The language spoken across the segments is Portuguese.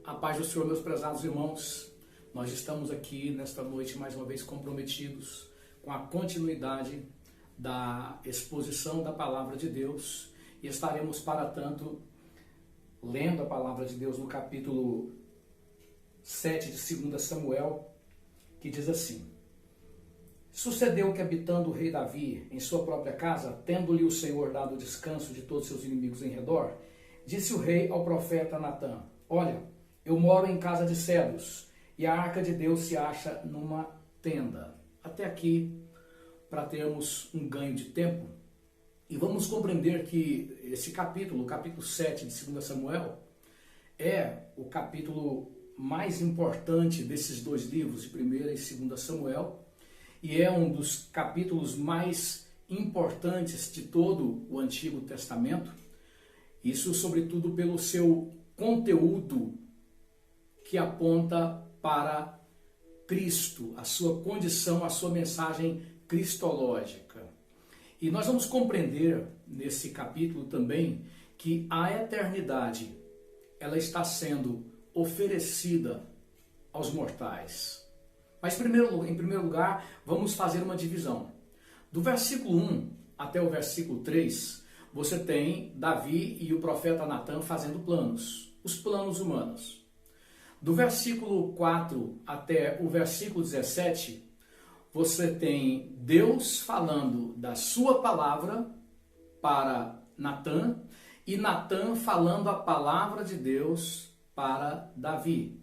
A paz do Senhor, meus prezados irmãos. Nós estamos aqui nesta noite mais uma vez comprometidos com a continuidade da exposição da Palavra de Deus e estaremos, para tanto, lendo a Palavra de Deus no capítulo 7 de 2 Samuel, que diz assim: Sucedeu que, habitando o rei Davi em sua própria casa, tendo-lhe o Senhor dado descanso de todos seus inimigos em redor, disse o rei ao profeta Natã: Olha, eu moro em casa de cedros, e a arca de Deus se acha numa tenda. Até aqui, para termos um ganho de tempo, e vamos compreender que esse capítulo, o capítulo 7 de 2 Samuel, é o capítulo mais importante desses dois livros, de 1 e 2 Samuel, e é um dos capítulos mais importantes de todo o Antigo Testamento, isso sobretudo pelo seu conteúdo que aponta para Cristo, a sua condição, a sua mensagem cristológica. E nós vamos compreender nesse capítulo também que a eternidade, ela está sendo oferecida aos mortais. Mas em primeiro lugar, vamos fazer uma divisão. Do versículo 1 até o versículo 3, você tem Davi e o profeta Natã fazendo planos, os planos humanos. Do versículo 4 até o versículo 17, você tem Deus falando da sua palavra para Natã e Natã falando a palavra de Deus para Davi.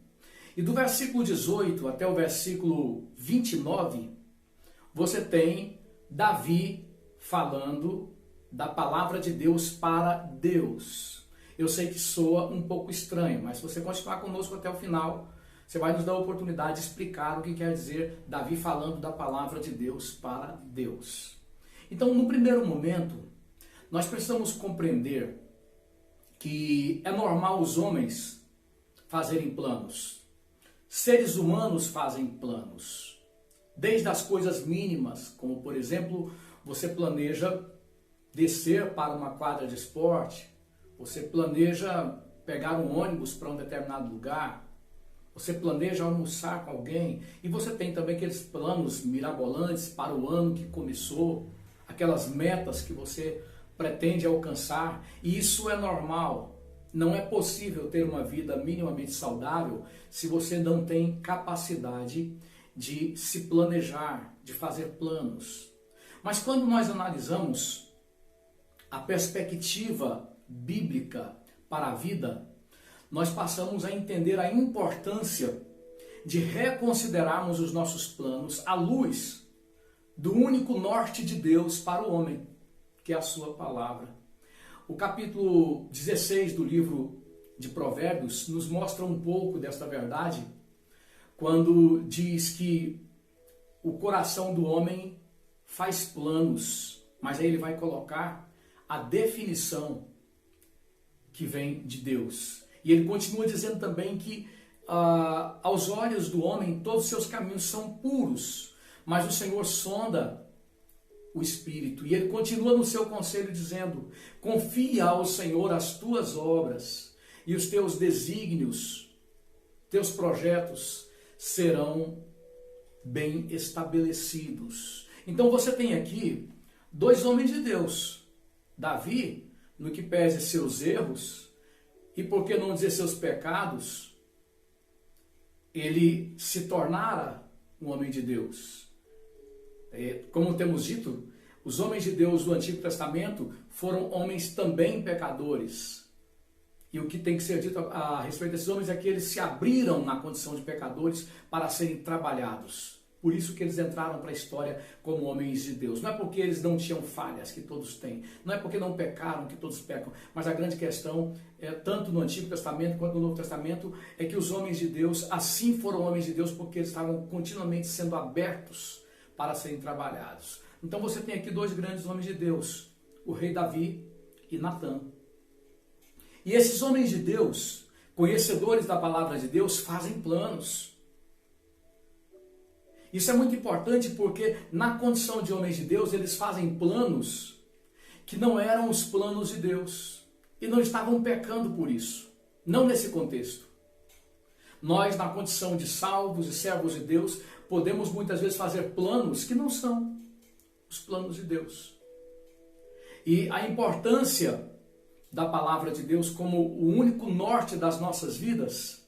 E do versículo 18 até o versículo 29, você tem Davi falando da palavra de Deus para Deus. Eu sei que soa um pouco estranho, mas se você continuar conosco até o final, você vai nos dar a oportunidade de explicar o que quer dizer Davi falando da palavra de Deus para Deus. Então, no primeiro momento, nós precisamos compreender que é normal os homens fazerem planos. Seres humanos fazem planos. Desde as coisas mínimas, como por exemplo, você planeja descer para uma quadra de esporte, você planeja pegar um ônibus para um determinado lugar, você planeja almoçar com alguém, e você tem também aqueles planos mirabolantes para o ano que começou, aquelas metas que você pretende alcançar, e isso é normal. Não é possível ter uma vida minimamente saudável se você não tem capacidade de se planejar, de fazer planos. Mas quando nós analisamos a perspectiva bíblica para a vida, nós passamos a entender a importância de reconsiderarmos os nossos planos à luz do único norte de Deus para o homem, que é a sua palavra. O capítulo 16 do livro de Provérbios nos mostra um pouco desta verdade, quando diz que o coração do homem faz planos, mas aí ele vai colocar a definição que vem de Deus. E ele continua dizendo também que aos olhos do homem todos os seus caminhos são puros, mas o Senhor sonda o espírito. E ele continua no seu conselho dizendo: confia ao Senhor as tuas obras e os teus desígnios, teus projetos serão bem estabelecidos. Então você tem aqui dois homens de Deus. Davi, no que pese seus erros, e por que não dizer seus pecados, ele se tornara um homem de Deus. Como temos dito, os homens de Deus do Antigo Testamento foram homens também pecadores. E o que tem que ser dito a respeito desses homens é que eles se abriram na condição de pecadores para serem trabalhados. Por isso que eles entraram para a história como homens de Deus. Não é porque eles não tinham falhas, que todos têm. Não é porque não pecaram, que todos pecam. Mas a grande questão, tanto no Antigo Testamento quanto no Novo Testamento, é que os homens de Deus, assim foram homens de Deus, porque eles estavam continuamente sendo abertos para serem trabalhados. Então você tem aqui dois grandes homens de Deus, o rei Davi e Natã. E esses homens de Deus, conhecedores da palavra de Deus, fazem planos. Isso é muito importante porque na condição de homens de Deus, eles fazem planos que não eram os planos de Deus. E não estavam pecando por isso. Não nesse contexto. Nós, na condição de salvos e servos de Deus, podemos muitas vezes fazer planos que não são os planos de Deus. E a importância da palavra de Deus como o único norte das nossas vidas,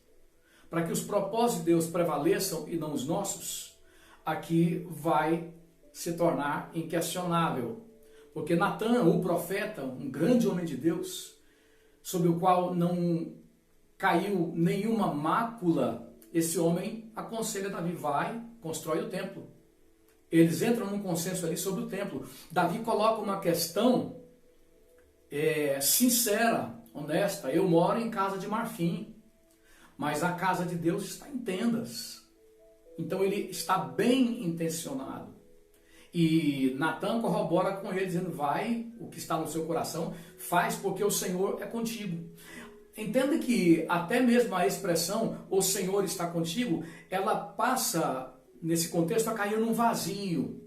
para que os propósitos de Deus prevaleçam e não os nossos, aqui vai se tornar inquestionável. Porque Natã, o profeta, um grande homem de Deus, sobre o qual não caiu nenhuma mácula, esse homem aconselha Davi, vai, constrói o templo. Eles entram num consenso ali sobre o templo. Davi coloca uma questão sincera, honesta. Eu moro em casa de marfim, mas a casa de Deus está em tendas. Então ele está bem intencionado. E Natã corrobora com ele, dizendo, vai, o que está no seu coração, faz porque o Senhor é contigo. Entenda que até mesmo a expressão, o Senhor está contigo, ela passa, nesse contexto, a cair num vazio.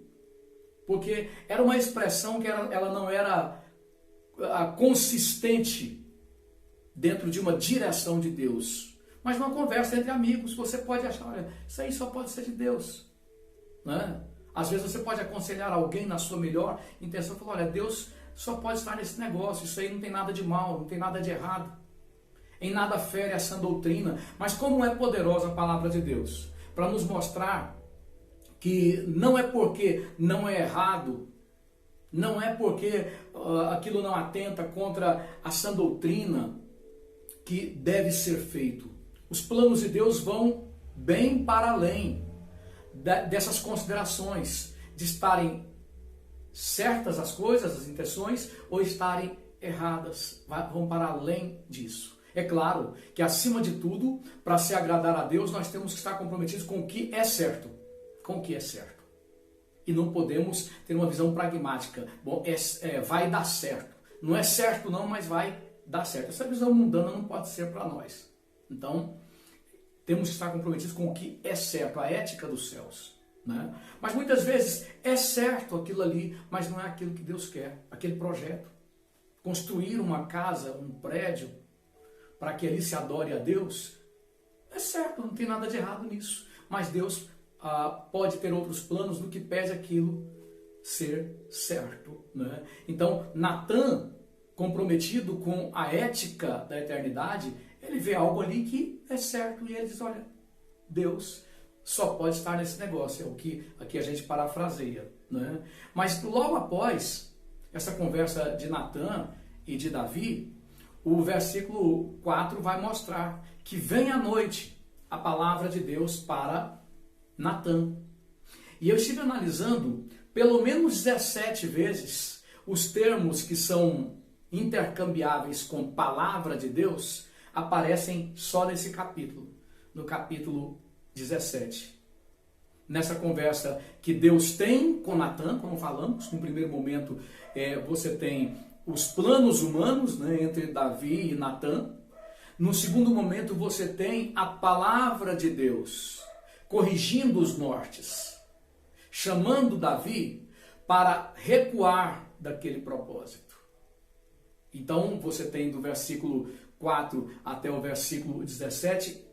Porque era uma expressão que ela não era consistente dentro de uma direção de Deus. Mas numa conversa entre amigos, você pode achar, olha, isso aí só pode ser de Deus. Né? Às vezes você pode aconselhar alguém na sua melhor intenção, falar, olha, Deus só pode estar nesse negócio, isso aí não tem nada de mal, não tem nada de errado. Em nada fere a sã doutrina. Mas como é poderosa a palavra de Deus? Para nos mostrar que não é porque não é errado, não é porque aquilo não atenta contra a sã doutrina que deve ser feito. Os planos de Deus vão bem para além dessas considerações de estarem certas as coisas, as intenções, ou estarem erradas, vão para além disso. É claro que, acima de tudo, para se agradar a Deus, nós temos que estar comprometidos com o que é certo. Com o que é certo. E não podemos ter uma visão pragmática. Bom, vai dar certo. Não é certo não, mas vai dar certo. Essa visão mundana não pode ser para nós. Então, temos que estar comprometidos com o que é certo, a ética dos céus. Né? Mas muitas vezes é certo aquilo ali, mas não é aquilo que Deus quer, aquele projeto. Construir uma casa, um prédio, para que ali se adore a Deus, é certo, não tem nada de errado nisso. Mas Deus pode ter outros planos do que pede aquilo ser certo. Né? Então, Natã, comprometido com a ética da eternidade, ele vê algo ali que é certo e ele diz, olha, Deus só pode estar nesse negócio, é o que aqui a gente parafraseia. Né? Mas logo após essa conversa de Natã e de Davi, o versículo 4 vai mostrar que vem à noite a palavra de Deus para Natã. E eu estive analisando pelo menos 17 vezes os termos que são intercambiáveis com palavra de Deus aparecem só nesse capítulo, no capítulo 17. Nessa conversa que Deus tem com Natã, como falamos, no primeiro momento você tem os planos humanos, né, entre Davi e Natã. No segundo momento você tem a palavra de Deus corrigindo os nortes, chamando Davi para recuar daquele propósito. Então você tem do versículo 4 até o versículo 17,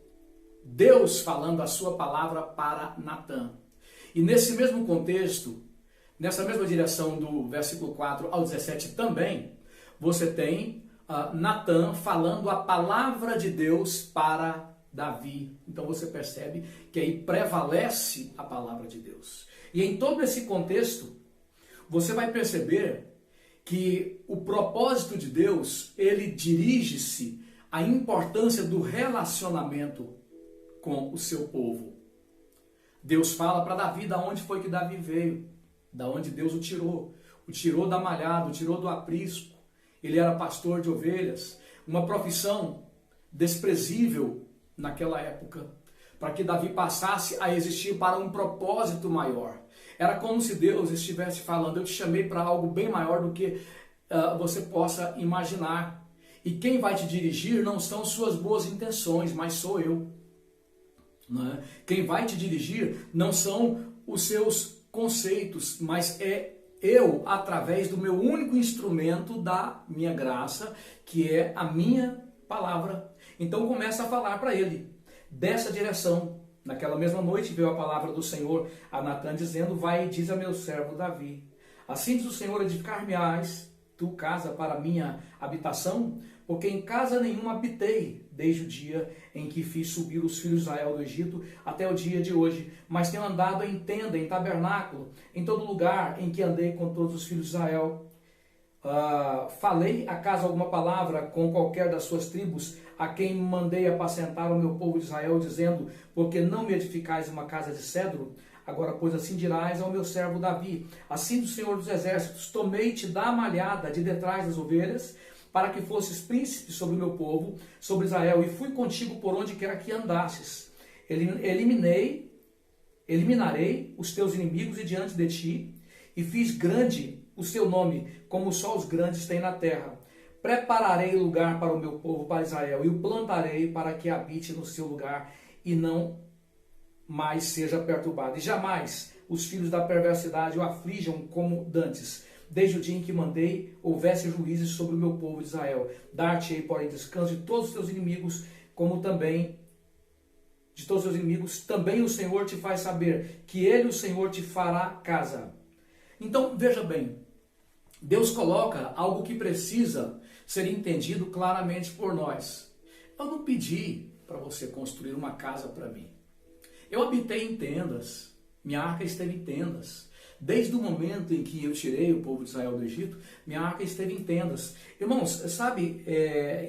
Deus falando a sua palavra para Natã. E nesse mesmo contexto, nessa mesma direção do versículo 4 ao 17 também, você tem Natã falando a palavra de Deus para Davi. Então você percebe que aí prevalece a palavra de Deus. E em todo esse contexto, você vai perceber que o propósito de Deus, ele dirige-se à importância do relacionamento com o seu povo. Deus fala para Davi da onde foi que Davi veio, da onde Deus o tirou da malhada, o tirou do aprisco. Ele era pastor de ovelhas, uma profissão desprezível naquela época, para que Davi passasse a existir para um propósito maior. Era como se Deus estivesse falando, eu te chamei para algo bem maior do que você possa imaginar. E quem vai te dirigir não são suas boas intenções, mas sou eu. Não é? Quem vai te dirigir não são os seus conceitos, mas é eu, através do meu único instrumento da minha graça, que é a minha palavra. Então começa a falar para ele. dessa direção. Naquela mesma noite veio a palavra do Senhor a Natã dizendo: vai e diz a meu servo Davi, assim diz o Senhor, edificar-me-ás tu casa para minha habitação, porque em casa nenhuma habitei, desde o dia em que fiz subir os filhos de Israel do Egito até o dia de hoje, mas tenho andado em tenda, em tabernáculo, em todo lugar em que andei com todos os filhos de Israel. Falei acaso alguma palavra com qualquer das suas tribos, a quem mandei apacentar o meu povo de Israel, dizendo: porque não me edificais uma casa de cedro? Agora, pois, assim dirás ao meu servo Davi: assim do Senhor dos Exércitos, tomei-te da malhada de detrás das ovelhas, para que fosses príncipe sobre o meu povo, sobre Israel, e fui contigo por onde quer que andasses. Eliminarei os teus inimigos de diante de ti, e fiz grande o seu nome, como só os grandes têm na terra. Prepararei lugar para o meu povo, para Israel, e o plantarei para que habite no seu lugar, e não mais seja perturbado. E jamais os filhos da perversidade o aflijam como dantes, desde o dia em que mandei houvesse juízes sobre o meu povo de Israel. Dar-te-ei, porém, descanso de todos os teus inimigos, como também de todos os teus inimigos, também o Senhor te faz saber que ele, o Senhor, te fará casa. Então, veja bem, Deus coloca algo que precisa ser entendido claramente por nós. Eu não pedi para você construir uma casa para mim. Eu habitei em tendas, minha arca esteve em tendas. Desde o momento em que eu tirei o povo de Israel do Egito, minha arca esteve em tendas. Irmãos, sabe,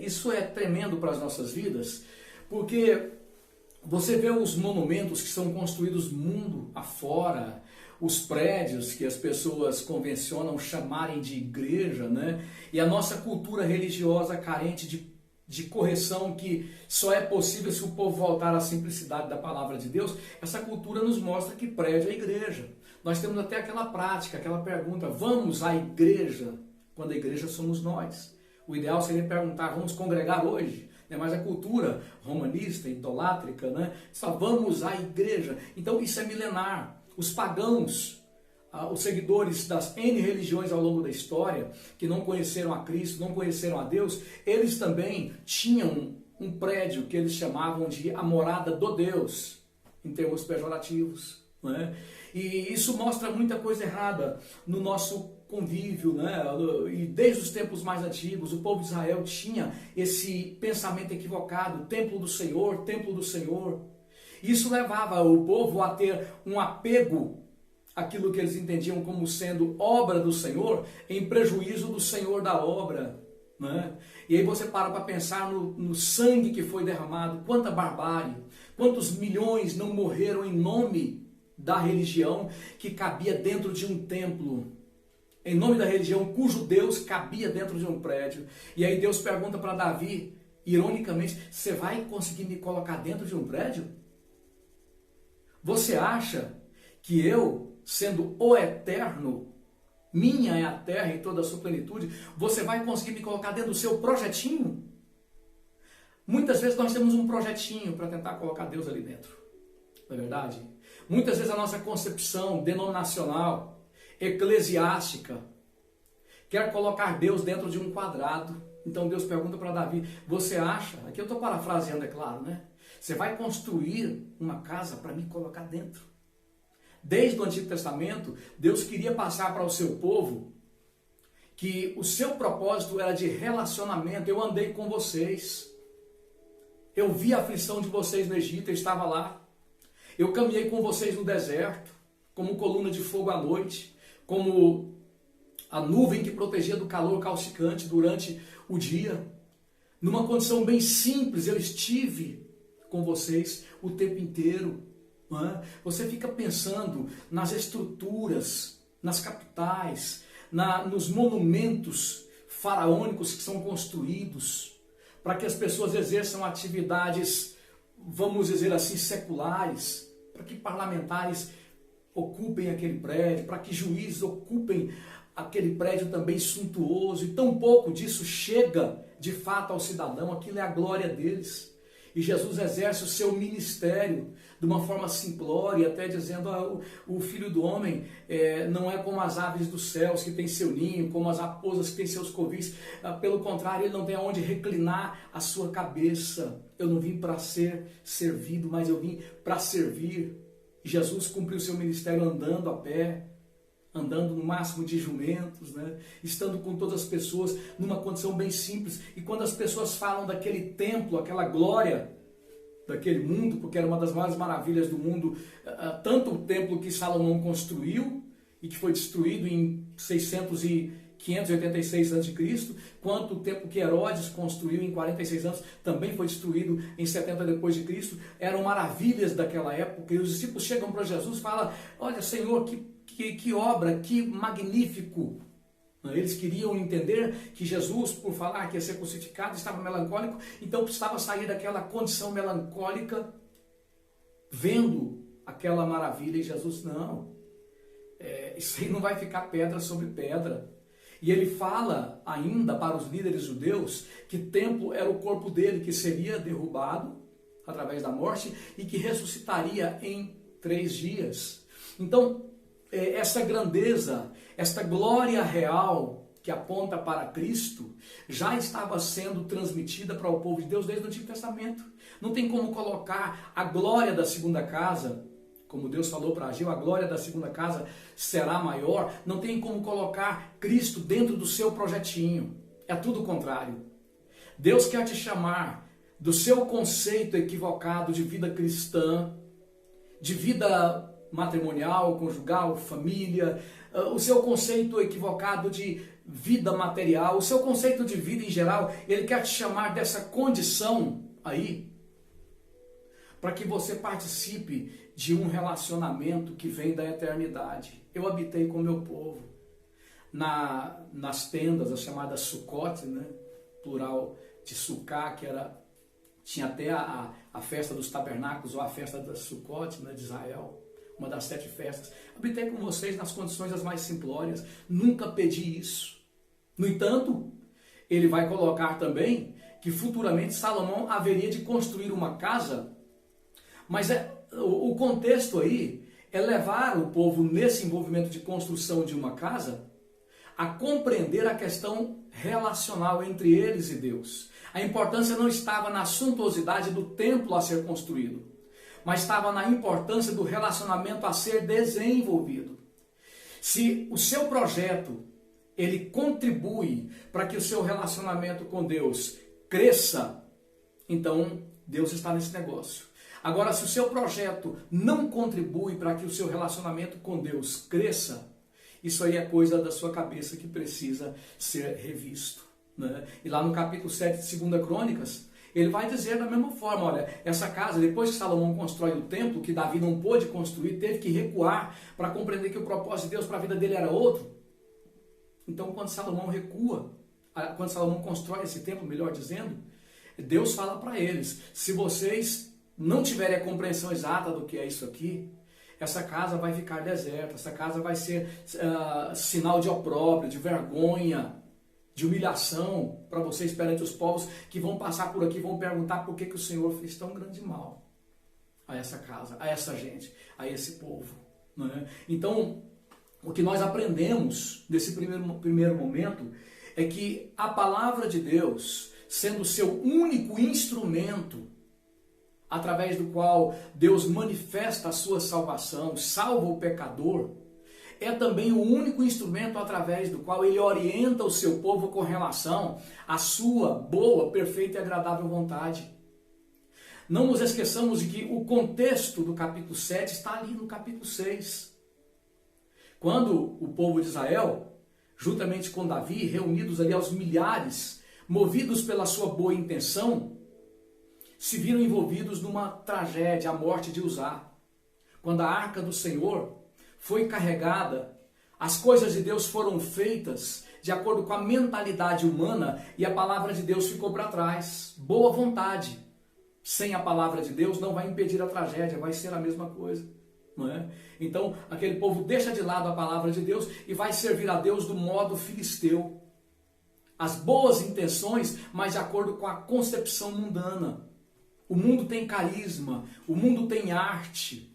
isso é tremendo para as nossas vidas, porque você vê os monumentos que são construídos mundo afora, os prédios que as pessoas convencionam chamarem de igreja, né? E a nossa cultura religiosa carente de correção, que só é possível se o povo voltar à simplicidade da palavra de Deus. Essa cultura nos mostra que prédio é igreja. Nós temos até aquela prática, aquela pergunta: vamos à igreja? Quando a igreja somos nós. O ideal seria perguntar: vamos congregar hoje? Mas a cultura romanista, idolátrica, né? Só vamos à igreja. Então isso é milenar. Os pagãos, os seguidores das N religiões ao longo da história, que não conheceram a Cristo, não conheceram a Deus, eles também tinham um prédio que eles chamavam de a morada do Deus, em termos pejorativos, né? E isso mostra muita coisa errada no nosso convívio, né? E desde os tempos mais antigos, o povo de Israel tinha esse pensamento equivocado: templo do Senhor, templo do Senhor. Isso levava o povo a ter um apego àquilo que eles entendiam como sendo obra do Senhor, em prejuízo do Senhor da obra, né? E aí você para pensar no sangue que foi derramado, quanta barbárie, quantos milhões não morreram em nome da religião que cabia dentro de um templo, em nome da religião cujo Deus cabia dentro de um prédio. E aí Deus pergunta para Davi, ironicamente: você vai conseguir me colocar dentro de um prédio? Você acha que eu, sendo o eterno, minha é a terra em toda a sua plenitude, você vai conseguir me colocar dentro do seu projetinho? Muitas vezes nós temos um projetinho para tentar colocar Deus ali dentro, não é verdade? Muitas vezes a nossa concepção denominacional, eclesiástica, quer colocar Deus dentro de um quadrado. Então Deus pergunta para Davi: você acha, aqui eu estou parafraseando, é claro, né? Você vai construir uma casa para me colocar dentro? Desde o Antigo Testamento, Deus queria passar para o seu povo que o seu propósito era de relacionamento. Eu andei com vocês, eu vi a aflição de vocês no Egito, eu estava lá. Eu caminhei com vocês no deserto, como coluna de fogo à noite, como a nuvem que protegia do calor causticante durante o dia. Numa condição bem simples, eu estive com vocês o tempo inteiro. Não é? Você fica pensando nas estruturas, nas capitais, nos monumentos faraônicos que são construídos para que as pessoas exerçam atividades, vamos dizer assim, seculares, para que parlamentares ocupem aquele prédio, para que juízes ocupem aquele prédio também suntuoso, e tão pouco disso chega de fato ao cidadão. Aquilo é a glória deles. E Jesus exerce o seu ministério de uma forma simplória, até dizendo, o Filho do Homem não é como as aves dos céus, que tem seu ninho, como as raposas que têm seus covis. Pelo contrário, ele não tem aonde reclinar a sua cabeça. Eu não vim para ser servido, mas eu vim para servir. E Jesus cumpriu seu ministério andando a pé, andando no máximo de jumentos, né? Estando com todas as pessoas numa condição bem simples. E quando as pessoas falam daquele templo, aquela glória daquele mundo, porque era uma das maiores maravilhas do mundo, tanto o templo que Salomão construiu e que foi destruído em 586 a.C., quanto o templo que Herodes construiu em 46 anos, também foi destruído em 70 depois de Cristo, eram maravilhas daquela época. E os discípulos chegam para Jesus e falam, olha, Senhor, que obra, que magnífico. Eles queriam entender que Jesus, por falar que ia ser crucificado, estava melancólico, então precisava sair daquela condição melancólica, vendo aquela maravilha. E Jesus, não, isso aí não vai ficar pedra sobre pedra. E ele fala ainda para os líderes judeus que o templo era o corpo dele, que seria derrubado através da morte e que ressuscitaria em 3 dias. Então, essa grandeza, esta glória real que aponta para Cristo, já estava sendo transmitida para o povo de Deus desde o Antigo Testamento. Não tem como colocar a glória da segunda casa, como Deus falou para Ageu, a glória da segunda casa será maior. Não tem como colocar Cristo dentro do seu projetinho. É tudo o contrário. Deus quer te chamar do seu conceito equivocado de vida cristã, de vida matrimonial, conjugal, família, o seu conceito equivocado de vida material, o seu conceito de vida em geral. Ele quer te chamar dessa condição aí, para que você participe de um relacionamento que vem da eternidade. Eu habitei com o meu povo nas tendas, as chamadas Sukkot, né? Plural de Sukkah, que tinha até a festa dos tabernáculos, ou a festa da Sukkot, né, de Israel, uma das 7 festas. Habitei com vocês nas condições as mais simplórias, nunca pedi isso. No entanto, ele vai colocar também que futuramente Salomão haveria de construir uma casa, mas o contexto aí é levar o povo nesse envolvimento de construção de uma casa a compreender a questão relacional entre eles e Deus. A importância não estava na suntuosidade do templo a ser construído, mas estava na importância do relacionamento a ser desenvolvido. Se o seu projeto ele contribui para que o seu relacionamento com Deus cresça, então Deus está nesse negócio. Agora, se o seu projeto não contribui para que o seu relacionamento com Deus cresça, isso aí é coisa da sua cabeça que precisa ser revisto, né? E lá no capítulo 7 de 2 Crônicas, ele vai dizer da mesma forma, olha, essa casa, depois que Salomão constrói o templo, que Davi não pôde construir, teve que recuar para compreender que o propósito de Deus para a vida dele era outro. Então, quando Salomão constrói esse templo, melhor dizendo, Deus fala para eles, se vocês não tiverem a compreensão exata do que é isso aqui, essa casa vai ficar deserta, essa casa vai ser sinal de opróbrio, de vergonha, de humilhação para vocês perante os povos que vão passar por aqui, vão perguntar por que o Senhor fez tão grande mal a essa casa, a essa gente, a esse povo, né? Então, o que nós aprendemos nesse primeiro momento é que a palavra de Deus, sendo o seu único instrumento, através do qual Deus manifesta a sua salvação, salva o pecador, é também o único instrumento através do qual ele orienta o seu povo com relação à sua boa, perfeita e agradável vontade. Não nos esqueçamos de que o contexto do capítulo 7 está ali no capítulo 6. Quando o povo de Israel, juntamente com Davi, reunidos ali aos milhares, movidos pela sua boa intenção, se viram envolvidos numa tragédia, a morte de Uzá. Quando a arca do Senhor foi carregada, as coisas de Deus foram feitas de acordo com a mentalidade humana e a palavra de Deus ficou para trás. Boa vontade sem a palavra de Deus não vai impedir a tragédia, vai ser a mesma coisa, não é? Então, aquele povo deixa de lado a palavra de Deus e vai servir a Deus do modo filisteu. As boas intenções, mas de acordo com a concepção mundana. o mundo tem carisma, o mundo tem arte,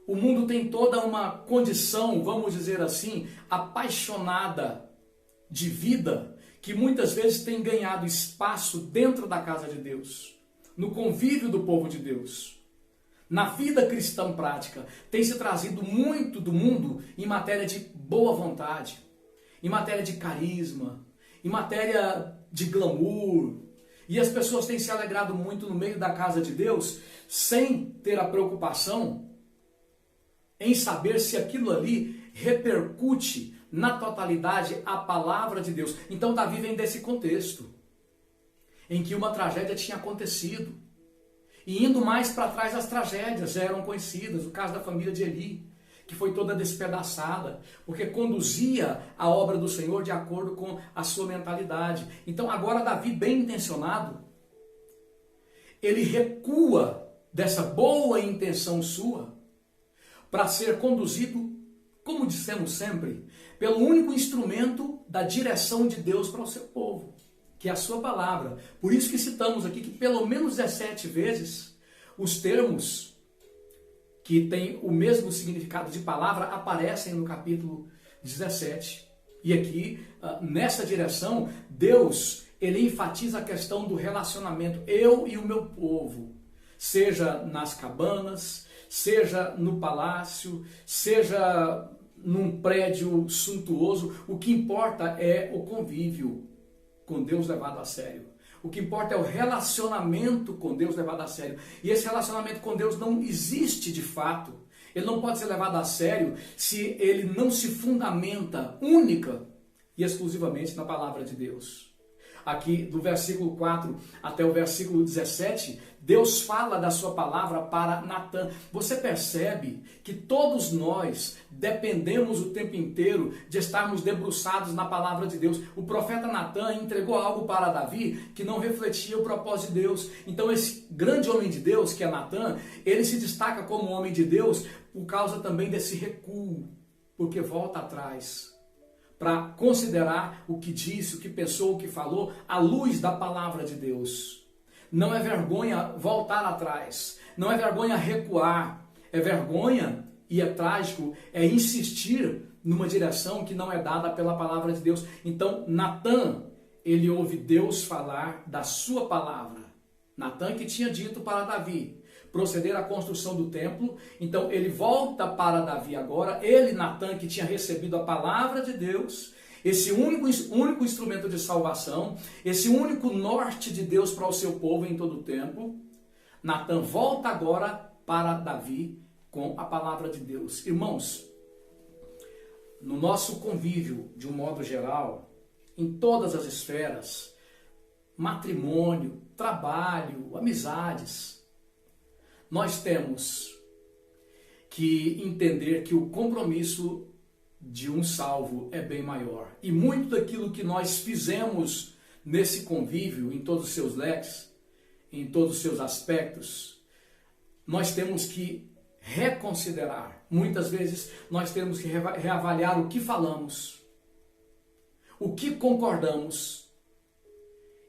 o mundo tem toda uma condição, vamos dizer assim, apaixonada de vida, que muitas vezes tem ganhado espaço dentro da casa de Deus, no convívio do povo de Deus. Na vida cristã prática, tem se trazido muito do mundo em matéria de boa vontade, em matéria de carisma, em matéria de glamour. E as pessoas têm se alegrado muito no meio da casa de Deus, sem ter a preocupação em saber se aquilo ali repercute na totalidade a palavra de Deus. Então Davi vem desse contexto, em que uma tragédia tinha acontecido. E indo mais para trás, as tragédias já eram conhecidas. O caso da família de Eli, que foi toda despedaçada, porque conduzia a obra do Senhor de acordo com a sua mentalidade. Então agora Davi, bem intencionado, ele recua dessa boa intenção sua para ser conduzido, como dissemos sempre, pelo único instrumento da direção de Deus para o seu povo, que é a sua palavra. Por isso que citamos aqui que pelo menos 17 vezes os termos que têm o mesmo significado de palavra aparecem no capítulo 17. E aqui, nessa direção, Deus, ele enfatiza a questão do relacionamento, eu e o meu povo, seja nas cabanas, seja no palácio, seja num prédio suntuoso. O que importa é o convívio com Deus levado a sério. O que importa é o relacionamento com Deus levado a sério. E esse relacionamento com Deus não existe de fato. Ele não pode ser levado a sério se ele não se fundamenta única e exclusivamente na palavra de Deus. Aqui do versículo 4 até o versículo 17, Deus fala da sua palavra para Natã. Você percebe que todos nós dependemos o tempo inteiro de estarmos debruçados na palavra de Deus. O profeta Natã entregou algo para Davi que não refletia o propósito de Deus. Então esse grande homem de Deus, que é Natã, ele se destaca como homem de Deus por causa também desse recuo, porque volta atrás para considerar o que disse, o que pensou, o que falou, à luz da palavra de Deus. Não é vergonha voltar atrás, não é vergonha recuar, é vergonha, e é trágico, é insistir numa direção que não é dada pela palavra de Deus. Então, Natã, ele ouve Deus falar da sua palavra. Natã que tinha dito para Davi proceder à construção do templo, então ele volta para Davi agora, ele, Natã, que tinha recebido a palavra de Deus, esse único instrumento de salvação, esse único norte de Deus para o seu povo em todo o tempo. Natã volta agora para Davi com a palavra de Deus. Irmãos, no nosso convívio, de um modo geral, em todas as esferas, matrimônio, trabalho, amizades, nós temos que entender que o compromisso de um salvo é bem maior. E muito daquilo que nós fizemos nesse convívio, em todos os seus leques, em todos os seus aspectos, nós temos que reconsiderar. Muitas vezes nós temos que reavaliar o que falamos, o que concordamos.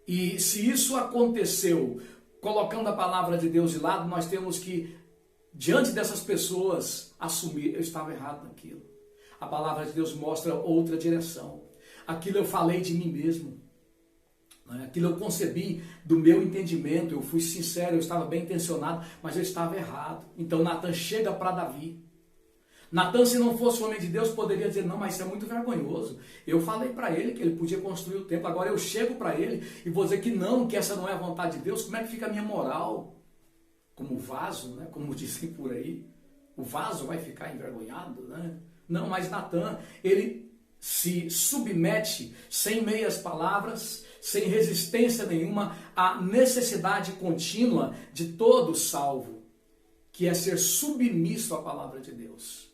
E se isso aconteceu colocando a palavra de Deus de lado, nós temos que, diante dessas pessoas, assumir, eu estava errado naquilo. A palavra de Deus mostra outra direção. Aquilo eu falei de mim mesmo. Aquilo eu concebi do meu entendimento, eu fui sincero, eu estava bem intencionado, mas eu estava errado. Então Natã chega para Davi. Natã, se não fosse o homem de Deus, poderia dizer, não, mas isso é muito vergonhoso. Eu falei para ele que ele podia construir o templo, agora eu chego para ele e vou dizer que não, que essa não é a vontade de Deus. Como é que fica a minha moral? Como vaso, né? Como dizem por aí, o vaso vai ficar envergonhado, né? Não, mas Natã, ele se submete sem meias palavras, sem resistência nenhuma, à necessidade contínua de todo salvo, que é ser submisso à palavra de Deus.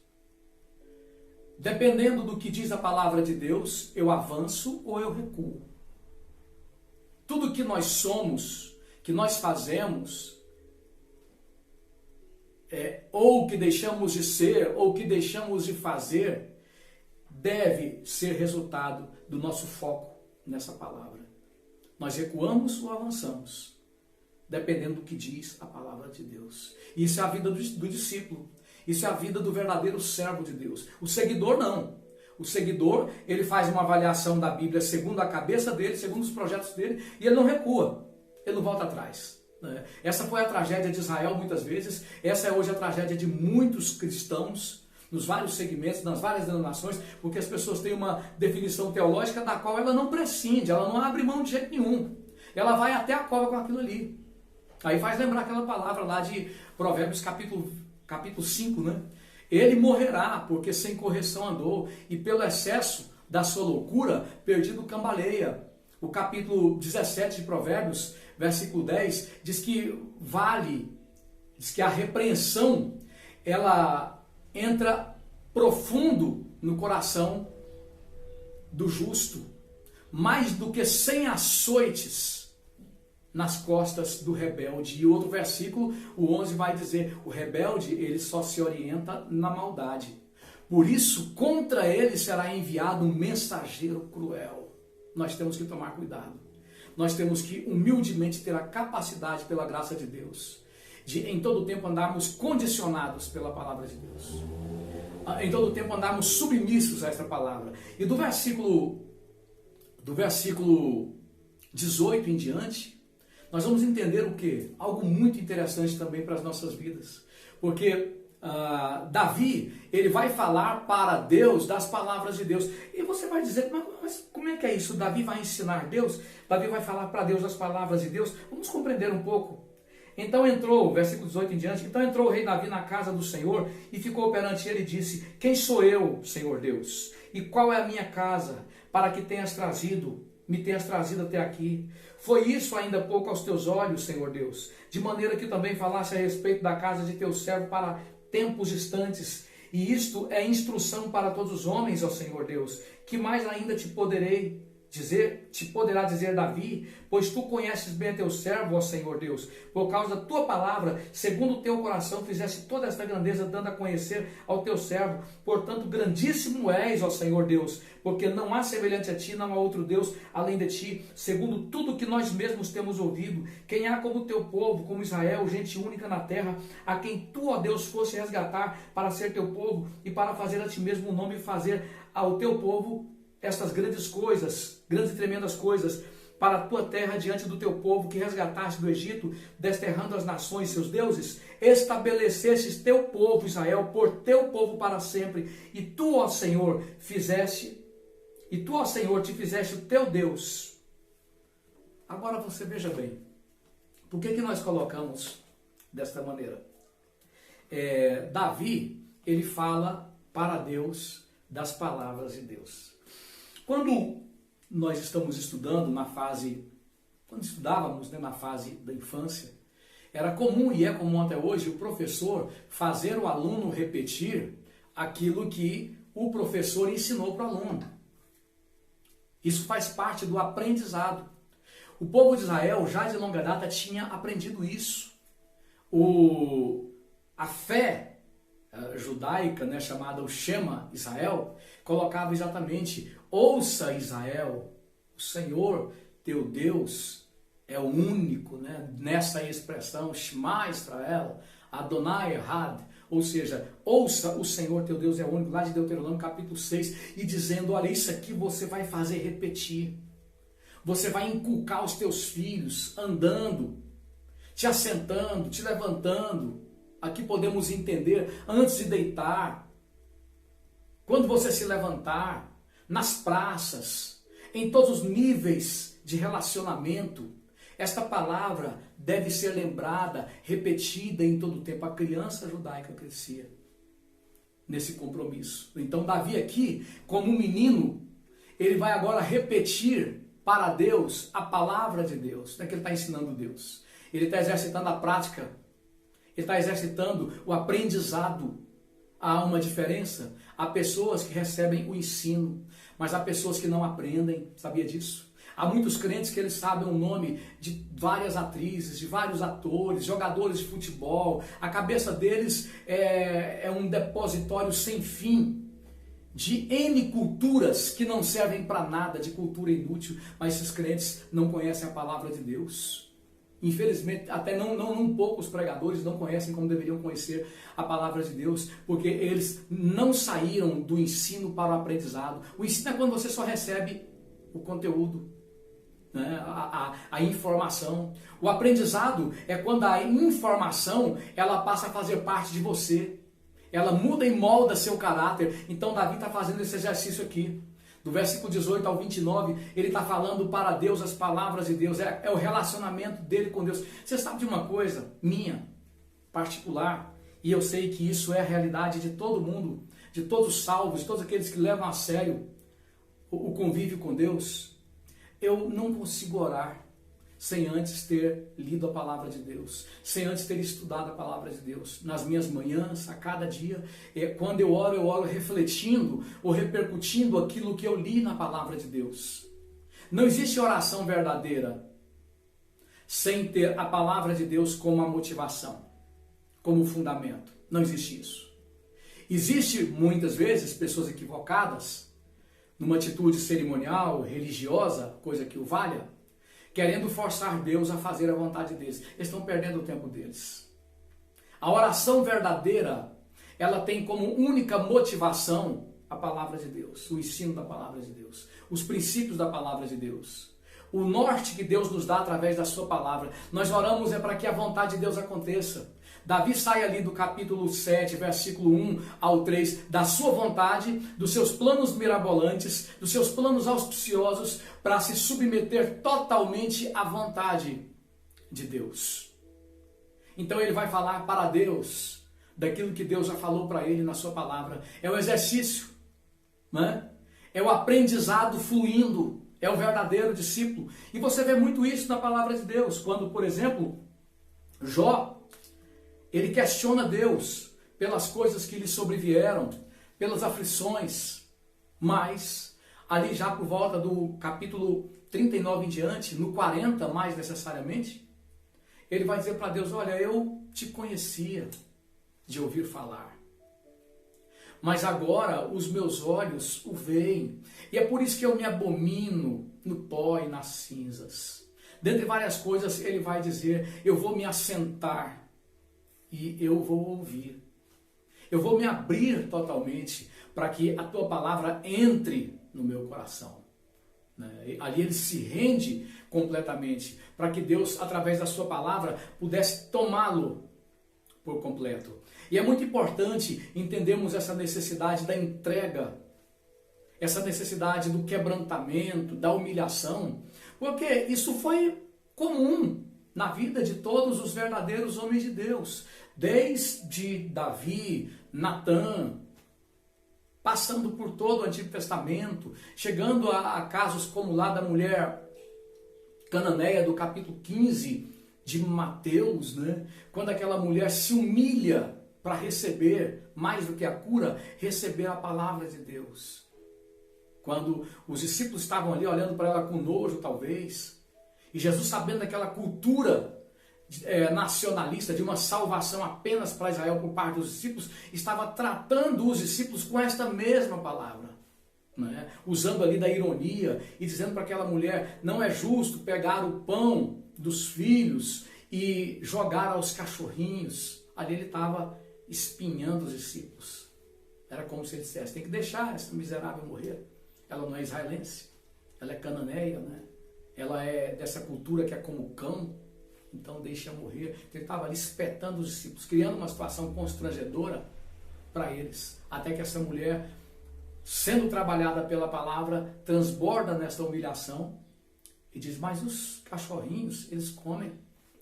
Dependendo do que diz a palavra de Deus, eu avanço ou eu recuo. Tudo que nós somos, que nós fazemos, ou que deixamos de ser, ou que deixamos de fazer, deve ser resultado do nosso foco nessa palavra. Nós recuamos ou avançamos. dependendo do que diz a palavra de Deus. Isso é a vida do discípulo. Isso é a vida do verdadeiro servo de Deus. O seguidor não. O seguidor, ele faz uma avaliação da Bíblia segundo a cabeça dele, segundo os projetos dele, e ele não recua, ele não volta atrás. Essa foi a tragédia de Israel muitas vezes, essa é hoje a tragédia de muitos cristãos, nos vários segmentos, nas várias denominações, porque as pessoas têm uma definição teológica da qual ela não prescinde, ela não abre mão de jeito nenhum. Ela vai até a cova com aquilo ali. Aí faz lembrar aquela palavra lá de Provérbios capítulo 5, né? Ele morrerá, porque sem correção andou, e pelo excesso da sua loucura, perdido cambaleia. O capítulo 17 de Provérbios, versículo 10, diz que a repreensão, ela entra profundo no coração do justo, mais do que 100 açoites nas costas do rebelde. E outro versículo, o 11, vai dizer, o rebelde, ele só se orienta na maldade. Por isso, contra ele será enviado um mensageiro cruel. Nós temos que tomar cuidado. Nós temos que humildemente ter a capacidade, pela graça de Deus, de em todo o tempo andarmos condicionados pela palavra de Deus. Em todo o tempo andarmos submissos a esta palavra. E do versículo 18 em diante, nós vamos entender o quê? Algo muito interessante também para as nossas vidas. Porque Davi, ele vai falar para Deus das palavras de Deus. E você vai dizer, mas como é que é isso? Davi vai ensinar Deus? Davi vai falar para Deus das palavras de Deus? Vamos compreender um pouco. Então entrou, versículo 18 em diante, então entrou o rei Davi na casa do Senhor e ficou perante ele e disse, quem sou eu, Senhor Deus? E qual é a minha casa para que me tenhas trazido até aqui? Foi isso ainda pouco aos teus olhos, Senhor Deus, de maneira que também falasse a respeito da casa de teu servo para tempos distantes, e isto é instrução para todos os homens, ó Senhor Deus. Que mais ainda te poderá dizer Davi, pois tu conheces bem a teu servo, ó Senhor Deus, por causa da tua palavra, segundo o teu coração, fizeste toda esta grandeza, dando a conhecer ao teu servo. Portanto, grandíssimo és, ó Senhor Deus, porque não há semelhante a ti, não há outro Deus além de ti, segundo tudo que nós mesmos temos ouvido. Quem há como o teu povo, como Israel, gente única na terra, a quem tu, ó Deus, fosse resgatar para ser teu povo e para fazer a ti mesmo um nome e fazer ao teu povo estas grandes coisas, grandes e tremendas coisas, para a tua terra diante do teu povo que resgataste do Egito, desterrando as nações, seus deuses, estabelecestes teu povo Israel por teu povo para sempre, e tu, ó Senhor, te fizeste o teu Deus. Agora você veja bem, por que nós colocamos desta maneira? Davi, ele fala para Deus das palavras de Deus. Quando nós estamos estudando quando estudávamos, né, na fase da infância, era comum, e é comum até hoje, o professor fazer o aluno repetir aquilo que o professor ensinou para o aluno. Isso faz parte do aprendizado. O povo de Israel, já de longa data, tinha aprendido isso. A fé judaica, né, chamada o Shema Israel, colocava exatamente, ouça Israel, o Senhor teu Deus é o único, né, nessa expressão, Shema Israel, Adonai Echad, ou seja, ouça o Senhor teu Deus é o único, lá de Deuteronômio capítulo 6, e dizendo, olha, isso aqui você vai fazer repetir, você vai inculcar os teus filhos, andando, te assentando, te levantando. Aqui podemos entender, antes de deitar, quando você se levantar, nas praças, em todos os níveis de relacionamento, esta palavra deve ser lembrada, repetida em todo o tempo. A criança judaica crescia nesse compromisso. Então Davi aqui, como um menino, ele vai agora repetir para Deus a palavra de Deus. Não é que ele está ensinando Deus. Ele está exercitando a prática. Ele está exercitando o aprendizado. Há uma diferença. Há pessoas que recebem o ensino, mas há pessoas que não aprendem. Sabia disso? Há muitos crentes que eles sabem o nome de várias atrizes, de vários atores, jogadores de futebol. A cabeça deles é um depositório sem fim de N culturas que não servem para nada, de cultura inútil. Mas esses crentes não conhecem a palavra de Deus. Infelizmente, até não poucos pregadores não conhecem como deveriam conhecer a palavra de Deus, porque eles não saíram do ensino para o aprendizado. O ensino é quando você só recebe o conteúdo, né? A informação. O aprendizado é quando a informação ela passa a fazer parte de você. Ela muda e molda seu caráter. Então Davi está fazendo esse exercício aqui. Do versículo 18 ao 29, ele está falando para Deus as palavras de Deus, é o relacionamento dele com Deus. Você sabe de uma coisa minha, particular, e eu sei que isso é a realidade de todo mundo, de todos os salvos, de todos aqueles que levam a sério o convívio com Deus. Eu não consigo orar sem antes ter lido a palavra de Deus, sem antes ter estudado a palavra de Deus. Nas minhas manhãs, a cada dia, quando eu oro refletindo ou repercutindo aquilo que eu li na palavra de Deus. Não existe oração verdadeira sem ter a palavra de Deus como a motivação, como fundamento. Não existe isso. Existe, muitas vezes, pessoas equivocadas, numa atitude cerimonial, religiosa, coisa que o valha, querendo forçar Deus a fazer a vontade deles. Eles estão perdendo o tempo deles. A oração verdadeira, ela tem como única motivação a palavra de Deus, o ensino da palavra de Deus, os princípios da palavra de Deus, o norte que Deus nos dá através da sua palavra. Nós oramos para que a vontade de Deus aconteça. Davi sai ali do capítulo 7, versículo 1 ao 3, da sua vontade, dos seus planos mirabolantes, dos seus planos auspiciosos, para se submeter totalmente à vontade de Deus. Então ele vai falar para Deus daquilo que Deus já falou para ele na sua palavra. É o exercício, né? É o aprendizado fluindo, é o verdadeiro discípulo. E você vê muito isso na palavra de Deus, quando, por exemplo, Jó, ele questiona Deus pelas coisas que lhe sobrevieram, pelas aflições, mas ali já por volta do capítulo 39 em diante, no 40 mais necessariamente, ele vai dizer para Deus: olha, eu te conhecia de ouvir falar, mas agora os meus olhos o veem, e é por isso que eu me abomino no pó e nas cinzas. Dentre várias coisas, ele vai dizer: eu vou me assentar e eu vou ouvir. Eu vou me abrir totalmente para que a tua palavra entre no meu coração. Ali ele se rende completamente para que Deus, através da sua palavra, pudesse tomá-lo por completo. E é muito importante entendermos essa necessidade da entrega, essa necessidade do quebrantamento, da humilhação, porque isso foi comum na vida de todos os verdadeiros homens de Deus, desde Davi, Natã, passando por todo o Antigo Testamento, chegando a casos como lá da mulher cananeia do capítulo 15 de Mateus, né? Quando aquela mulher se humilha para receber, mais do que a cura, receber a palavra de Deus. Quando os discípulos estavam ali olhando para ela com nojo, talvez, e Jesus, sabendo daquela cultura nacionalista, de uma salvação apenas para Israel por parte dos discípulos, estava tratando os discípulos com esta mesma palavra, né? Usando ali da ironia e dizendo para aquela mulher: não é justo pegar o pão dos filhos e jogar aos cachorrinhos. Ali ele estava espinhando os discípulos. Era como se ele dissesse: tem que deixar essa miserável morrer. Ela não é israelense, ela é cananeia, né? Ela é dessa cultura que é como cão, então deixa morrer. Ele estava ali espetando os discípulos, criando uma situação constrangedora para eles, até que essa mulher, sendo trabalhada pela palavra, transborda nessa humilhação e diz: mas os cachorrinhos, eles comem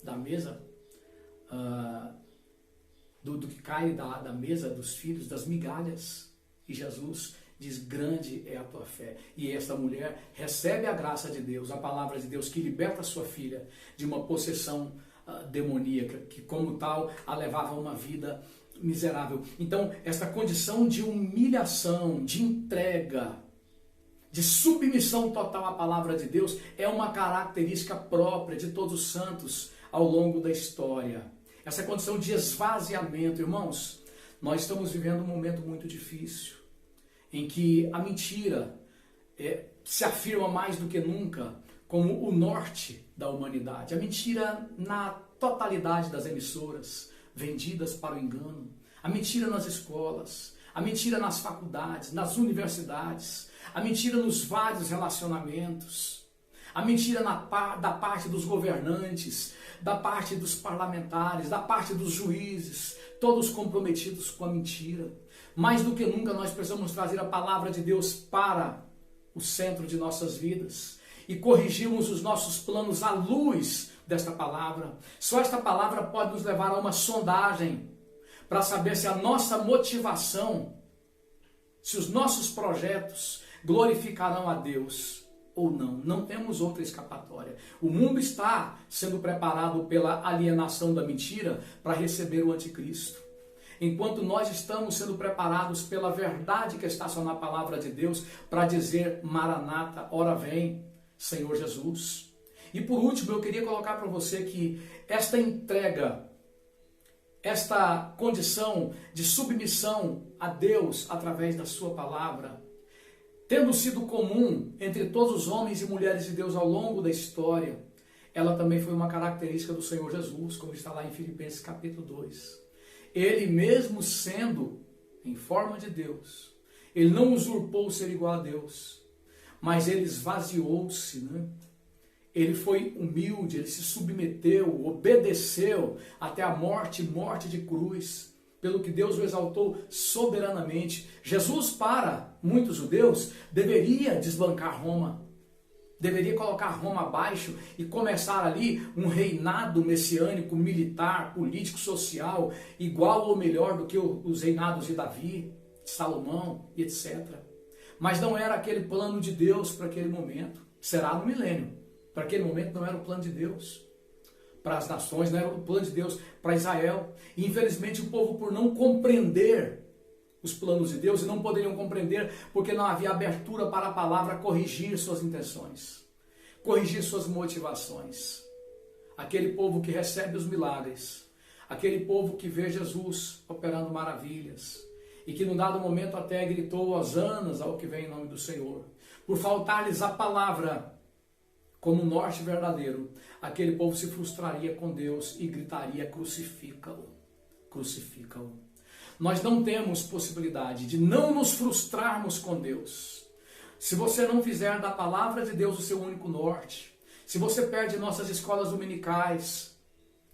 da mesa, do que cai da mesa dos filhos, das migalhas. E Jesus diz: grande é a tua fé. E esta mulher recebe a graça de Deus, a palavra de Deus, que liberta a sua filha de uma possessão demoníaca, que como tal a levava a uma vida miserável. Então, essa condição de humilhação, de entrega, de submissão total à palavra de Deus, é uma característica própria de todos os santos ao longo da história. Essa condição de esvaziamento, irmãos, nós estamos vivendo um momento muito difícil, em que a mentira se afirma mais do que nunca como o norte da humanidade. A mentira na totalidade das emissoras vendidas para o engano. A mentira nas escolas. A mentira nas faculdades, nas universidades. A mentira nos vários relacionamentos. A mentira da parte dos governantes, da parte dos parlamentares, da parte dos juízes, todos comprometidos com a mentira. Mais do que nunca nós precisamos trazer a palavra de Deus para o centro de nossas vidas e corrigirmos os nossos planos à luz desta palavra. Só esta palavra pode nos levar a uma sondagem para saber se a nossa motivação, se os nossos projetos glorificarão a Deus ou não. Não temos outra escapatória. O mundo está sendo preparado pela alienação da mentira para receber o anticristo. Enquanto nós estamos sendo preparados pela verdade que está só na palavra de Deus para dizer Maranata, ora vem, Senhor Jesus. E por último, eu queria colocar para você que esta entrega, esta condição de submissão a Deus através da sua palavra, tendo sido comum entre todos os homens e mulheres de Deus ao longo da história, ela também foi uma característica do Senhor Jesus, como está lá em Filipenses capítulo 2. Ele mesmo sendo em forma de Deus, ele não usurpou o ser igual a Deus, mas ele esvaziou-se, né? Ele foi humilde, ele se submeteu, obedeceu até a morte de cruz, pelo que Deus o exaltou soberanamente. Jesus, para muitos judeus, deveria desbancar Roma, deveria colocar Roma abaixo e começar ali um reinado messiânico, militar, político, social, igual ou melhor do que os reinados de Davi, de Salomão e etc. Mas não era aquele plano de Deus para aquele momento. Será no milênio. Para aquele momento não era o plano de Deus para as nações, não era o plano de Deus para Israel. E infelizmente o povo, por não compreender os planos de Deus, e não poderiam compreender porque não havia abertura para a palavra corrigir suas intenções, corrigir suas motivações. Aquele povo que recebe os milagres, aquele povo que vê Jesus operando maravilhas, e que num dado momento até gritou hosanas ao que vem em nome do Senhor, por faltar-lhes a palavra como norte verdadeiro, aquele povo se frustraria com Deus e gritaria: crucifica-o, crucifica-o. Nós não temos possibilidade de não nos frustrarmos com Deus. Se você não fizer da palavra de Deus o seu único norte, se você perde nossas escolas dominicais,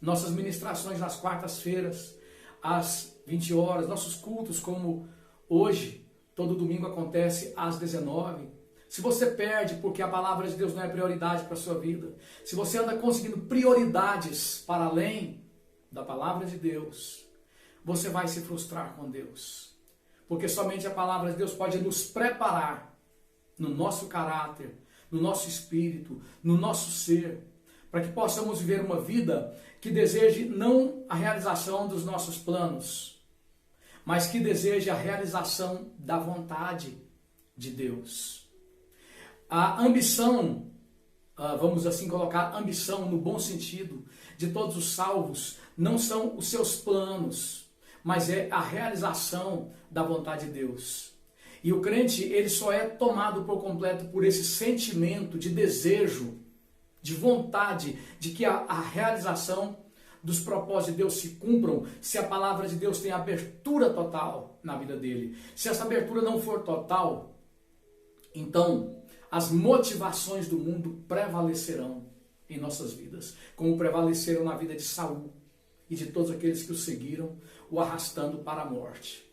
nossas ministrações nas quartas-feiras, às 20 horas, nossos cultos como hoje, todo domingo acontece às 19, se você perde porque a palavra de Deus não é prioridade para a sua vida, se você anda conseguindo prioridades para além da palavra de Deus, você vai se frustrar com Deus. Porque somente a palavra de Deus pode nos preparar no nosso caráter, no nosso espírito, no nosso ser, para que possamos viver uma vida que deseje não a realização dos nossos planos, mas que deseje a realização da vontade de Deus. A ambição, vamos assim colocar, ambição no bom sentido, de todos os salvos, não são os seus planos, mas é a realização da vontade de Deus. E o crente, ele só é tomado por completo por esse sentimento de desejo, de vontade, de que a realização dos propósitos de Deus se cumpram, se a palavra de Deus tem abertura total na vida dele. Se essa abertura não for total, então as motivações do mundo prevalecerão em nossas vidas, como prevaleceram na vida de Saul e de todos aqueles que o seguiram, o arrastando para a morte,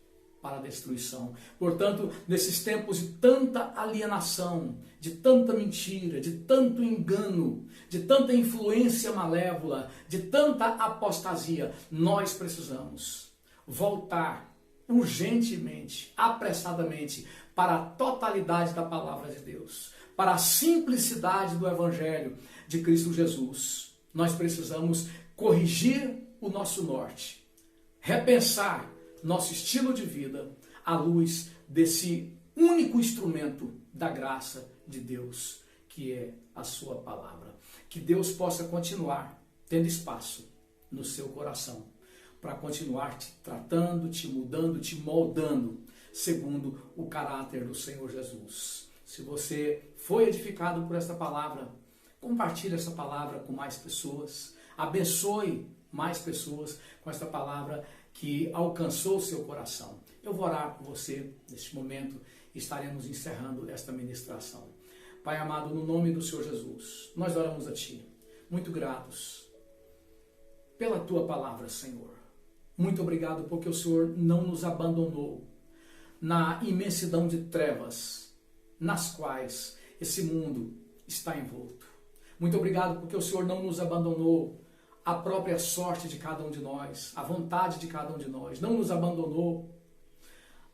para a destruição. Portanto, nesses tempos de tanta alienação, de tanta mentira, de tanto engano, de tanta influência malévola, de tanta apostasia, nós precisamos voltar urgentemente, apressadamente, para a totalidade da palavra de Deus, para a simplicidade do Evangelho de Cristo Jesus. Nós precisamos corrigir o nosso norte, repensar nosso estilo de vida à luz desse único instrumento da graça de Deus, que é a sua palavra. Que Deus possa continuar tendo espaço no seu coração para continuar te tratando, te mudando, te moldando segundo o caráter do Senhor Jesus. Se você foi edificado por esta palavra, Compartilhe essa palavra com mais pessoas. Abençoe mais pessoas com esta palavra que alcançou o seu coração. Eu vou orar por você neste momento e estaremos encerrando esta ministração. Pai amado, no nome do Senhor Jesus, nós oramos a Ti, muito gratos pela Tua palavra, Senhor. Muito obrigado porque o Senhor não nos abandonou na imensidão de trevas nas quais esse mundo está envolto. Muito obrigado porque o Senhor não nos abandonou à própria sorte de cada um de nós, à vontade de cada um de nós. Não nos abandonou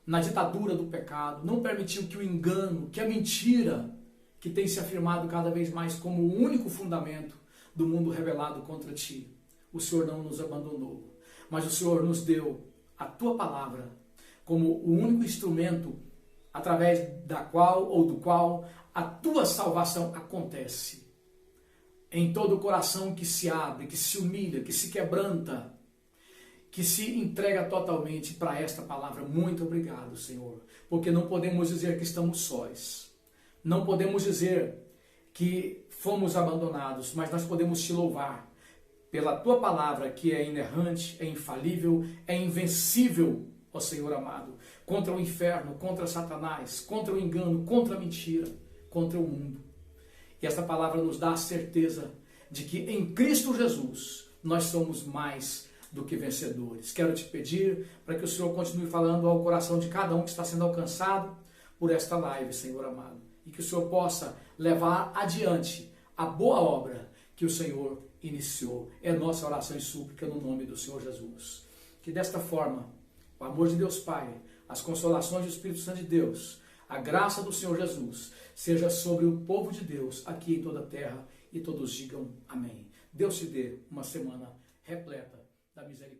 na ditadura do pecado. Não permitiu que o engano, que a mentira, que tem se afirmado cada vez mais como o único fundamento do mundo rebelado contra Ti. O Senhor não nos abandonou, mas o Senhor nos deu a Tua palavra como o único instrumento através da qual ou do qual a Tua salvação acontece. Em todo o coração que se abre, que se humilha, que se quebranta, que se entrega totalmente para esta palavra. Muito obrigado, Senhor, porque não podemos dizer que estamos sós. Não podemos dizer que fomos abandonados, mas nós podemos Te louvar pela Tua palavra, que é inerrante, é infalível, é invencível, ó Senhor amado, contra o inferno, contra Satanás, contra o engano, contra a mentira, contra o mundo. E esta palavra nos dá a certeza de que em Cristo Jesus nós somos mais do que vencedores. Quero Te pedir para que o Senhor continue falando ao coração de cada um que está sendo alcançado por esta live, Senhor amado. E que o Senhor possa levar adiante a boa obra que o Senhor iniciou. É nossa oração e súplica no nome do Senhor Jesus. Que desta forma, o amor de Deus Pai, as consolações do Espírito Santo de Deus, a graça do Senhor Jesus, seja sobre o povo de Deus aqui em toda a terra, e todos digam amém. Deus te dê uma semana repleta da misericórdia.